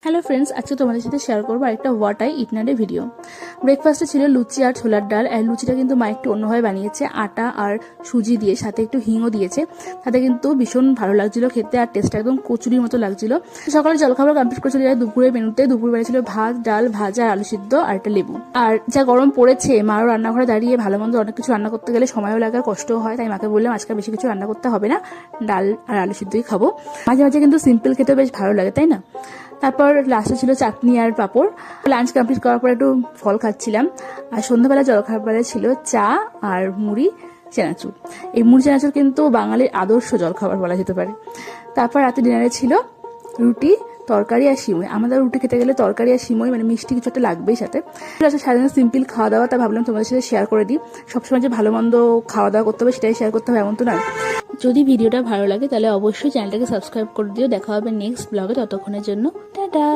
Hello friends, আজকে তোমাদের সাথে শেয়ার করবো আরেকটা what I eat nut video. ব্রেকফাস্টে ছিল লুচি আর ছোলার ডাল। আর লুচিটা কিন্তু মা একটু অন্যভাবে বানিয়েছে, আটা আর সুজি দিয়ে, সাথে একটু হিংও দিয়েছে। তাতে কিন্তু ভীষণ ভালো লাগছিল খেতে, আর টেস্টটা একদম কচুরির মতো লাগছিল। সকালে জলখাবার কমপ্লিট করে চলে যায় দুপুরের মেনুতে। দুপুরবেলা ছিল ভাত, ডাল, ভাজা, আলু সিদ্ধ আর একটা লেবু। আর যা গরম পড়েছে, মারও রান্নাঘরে দাঁড়িয়ে ভালো মন্দ অনেক কিছু রান্না করতে গেলে সময়ও লাগে আর কষ্টও হয়। তাই মাকে বললাম আজকে বেশি কিছু রান্না করতে হবে না, ডাল আর আলু সিদ্ধই খাবো। মাঝে মাঝে কিন্তু সিম্পল খেতে বেশ ভালো লাগে, তাই না? তারপর লাস্টে ছিল চাটনি আর পাঁপড়। লাঞ্চ কমপ্লিট করার পর একটু ফল খাচ্ছিলাম। আর সন্ধ্যাবেলা জলখাবারে ছিল চা আর মুড়ি, চানাচুর। এই মুড়ি চানাচুর কিন্তু বাঙালির আদর্শ জলখাবার বলা যেতে পারে। তারপর রাতে ডিনারে ছিল রুটি, তরকারি আর সিমই। আমাদের রুটি খেতে গেলে তরকারি আর সিমই, মানে মিষ্টি কিছু একটা লাগবেই সাথে। সাধারণত সিম্পল খাওয়া দাওয়া, তাই ভাবলাম তোমাদের সাথে শেয়ার করে দিই। সবসময় যে ভালো মন্দ খাওয়া দাওয়া করতে হবে সেটাই শেয়ার করতে হবে এমন তো নয়। যদি ভিডিওটা ভালো লাগে তাহলে অবশ্যই চ্যানেলটাকে সাবস্ক্রাইব করে দিও। দেখা হবে নেক্সট ব্লগে, ততক্ষণের জন্য টাটা।